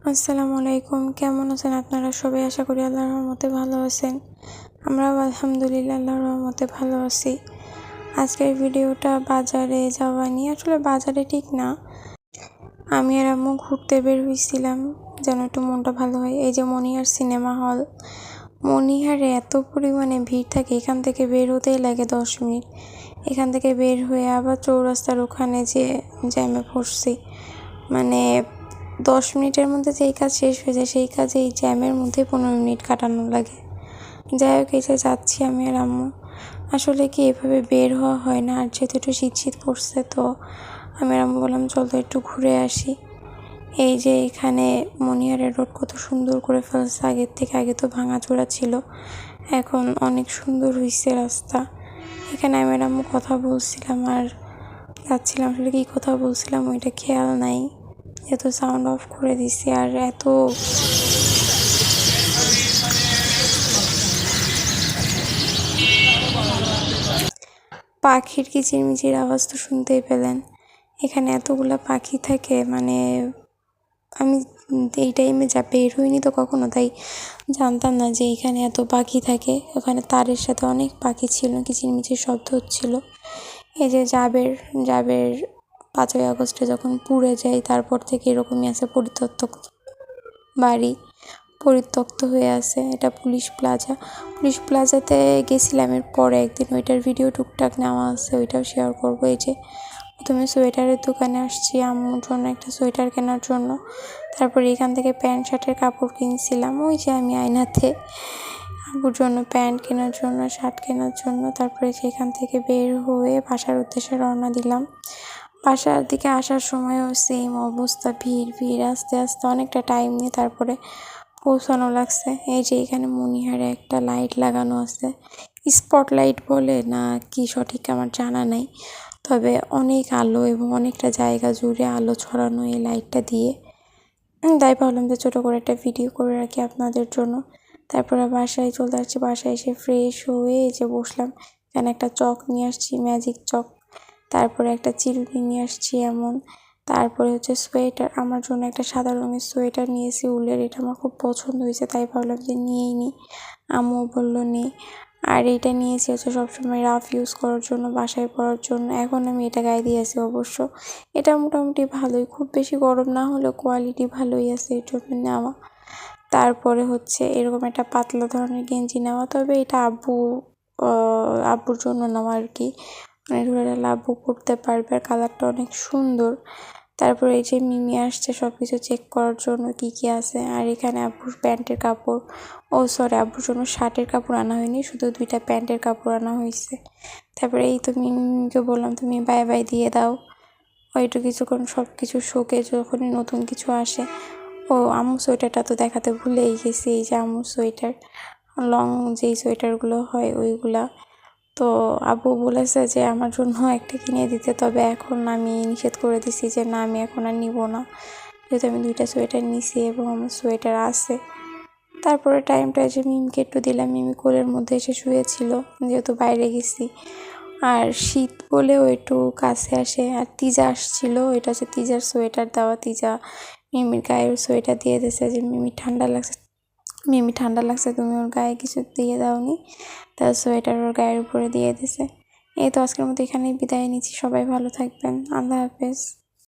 আসসালামু আলাইকুম। কেমন আছেন আপনারা সবাই? আশা করি আল্লাহর রহমতে ভালো আছেন। আমরাও আলহামদুলিল্লাহ আল্লাহর রহমতে ভালো আছি। আজকের ভিডিওটা বাজারে যাওয়া নিয়ে, আসলে বাজারে ঠিক না, আমি আর আম্মু ঘুরতে বের হয়েছিলাম যেন একটু মনটা ভালো হয়। এই যে মনিহার সিনেমা হল, মনিহারে এত পরিমাণে ভিড় থাকে, এখান থেকে বের হতেই লাগে 10 মিনিট। এখান থেকে বের হয়ে আবার চৌরাস্তার ওখানে যে জ্যামে পড়ছি, মানে 10 মিনিটের মধ্যে যেই কাজ শেষ হয়ে যায় সেই কাজে এই জ্যামের মধ্যে 15 মিনিট কাটানো লাগে। যাই হোক, এই যে যাচ্ছি আমি আর আম্মু। আসলে কি এভাবে বের হওয়া হয় না, আর যেহেতু একটু শীত পড়ছে, তো আমি আর আম্মু বললাম চল তো একটু ঘুরে আসি। এই যে এখানে মনিহারের রোড কত সুন্দর করে ফেলছে আগের থেকে। আগে তো ভাঙাচোরা ছিল, এখন অনেক সুন্দর হয়েছে রাস্তা। এখানে আমি আর আম্মু কথা বলছিলাম আর যাচ্ছিলাম, আসলে কী কথা বলছিলাম ওইটা খেয়াল নাই, এত সাউন্ড অফ করে দিছি। আর এত পাখির কিচিরমিচির আওয়াজ তো শুনতেই পেলেন। এখানে এতগুলা পাখি থাকে, মানে আমি এই টাইমে বের হইনি তো কখনো, তাই জানতাম না যে এখানে এত পাখি থাকে। ওখানে তারের সাথে অনেক পাখি ছিল, কিচিরমিচির শব্দ হচ্ছিল। এই যে জাবের জাবের 5ই আগস্টে যখন পুড়ে যায়, তারপর থেকে এরকমই আছে, বাড়ি পরিত্যক্ত হয়ে আছে। এটা পুলিশ প্লাজাতে গেছিলাম এর পরে একদিন, ওইটার ভিডিও টুকটাক নেওয়া আছে, ওইটাও শেয়ার করবো। এই যে প্রথমে সোয়েটারের দোকানে আসছি আম্মুর জন্য একটা সোয়েটার কেনার জন্য, তারপর এখান থেকে প্যান্ট শার্টের কাপড় কিনছিলাম। ওই যে আমি আয়নাতে আম্মুর জন্য প্যান্ট কেনার জন্য, শার্ট কেনার জন্য। তারপরে সেখান থেকে বের হয়ে বাসার উদ্দেশ্যে রওনা দিলাম। বাসার দিকে আসার সময়ও সেম অবস্থা, ভিড় আস্তে আস্তে অনেকটা টাইম নিয়ে তারপরে পৌঁছানো লাগছে। এই যে এখানে মনিহারে একটা লাইট লাগানো আছে, স্পটলাইট বলে না কি সঠিক আমার জানা নাই, তবে অনেক আলো এবং অনেকটা জায়গা জুড়ে আলো ছড়ানো এই লাইটটা দিয়ে। তাই ভাবলাম যে ছোটো করে একটা ভিডিও করে রাখি আপনাদের জন্য। তারপরে বাসায় চলে আসছি, বাসায় এসে ফ্রেশ হয়ে যে বসলাম। এখানে একটা চক নিয়ে আসছি, ম্যাজিক চক। তারপরে একটা চিরুনি নিয়ে আসছি এমন। তারপরে হচ্ছে সোয়েটার, আমার জন্য একটা সাদা রঙের সোয়েটার নিয়েছি উলের, এটা আমার খুব পছন্দ হয়েছে, তাই ভাবলাম যে নিয়েই নিই। আম্মু বললো নে। আর এইটা নিয়েছি হচ্ছে সবসময় রাফ ইউজ করার জন্য, বাসায় পরার জন্য। এখন আমি এটা গায়ে দিয়েছি অবশ্য। এটা মোটামুটি ভালোই, খুব বেশি গরম না হলেও কোয়ালিটি ভালোই আছে, এর জন্য নেওয়া। তারপরে হচ্ছে এরকম একটা পাতলা ধরনের গেঞ্জি নেওয়া, তবে এটা আব্বুর জন্য নেওয়া আর কি, মানে ধরে আব্বু পরতে পারবে, আর কালারটা অনেক সুন্দর। তারপরে এই যে মিমি আসছে সব কিছু চেক করার জন্য কী কী আছে। আর এখানে আব্বুর প্যান্টের কাপড়, আব্বুর জন্য শার্টের কাপড় আনা হয়নি, শুধু 2টা প্যান্টের কাপড় আনা হয়েছে। তারপরে এই তো মিমিকে বললাম তুমি বাই বাই দিয়ে দাও, একটু কিছুক্ষণ সব কিছু শোকে যখনই নতুন কিছু আসে। আম্মু সোয়েটারটা তো দেখাতে ভুলেই গেছি, এই যে আম্মুর সোয়েটার, লং যেই সোয়েটারগুলো হয় ওইগুলা। তো আব্বু বলেছে যে আমার জন্য একটা কিনে দিতে, তবে এখন আমি নিষেধ করে দিছি যে না, আমি এখন আর নিব না, যেহেতু আমি 2টা সোয়েটার নিছি এবং আমার সোয়েটার আছে। তারপরে টাইমটা যে মিমিকে একটু দিলাম, মিমি কোলের মধ্যে এসে শুয়েছিল, যেহেতু বাইরে গেছি। আর শীত বলেও একটু কাছে আসে। আর তিজা আসছিল, এটা হচ্ছে তিজার সোয়েটার দেওয়া, তিজা মিমির গায়ের সোয়েটার দিয়ে দিয়েছে যে মিমি ঠান্ডা লাগছে, তুমি ওর গায়ে কিছু দিয়ে দাওনি, তার সোয়েটার ওর গায়ের উপরে দিয়ে দিছে। এই তো আজকের মতো এখানেই বিদায় নিচ্ছি, সবাই ভালো থাকবেন, আল্লাহ হাফেজ।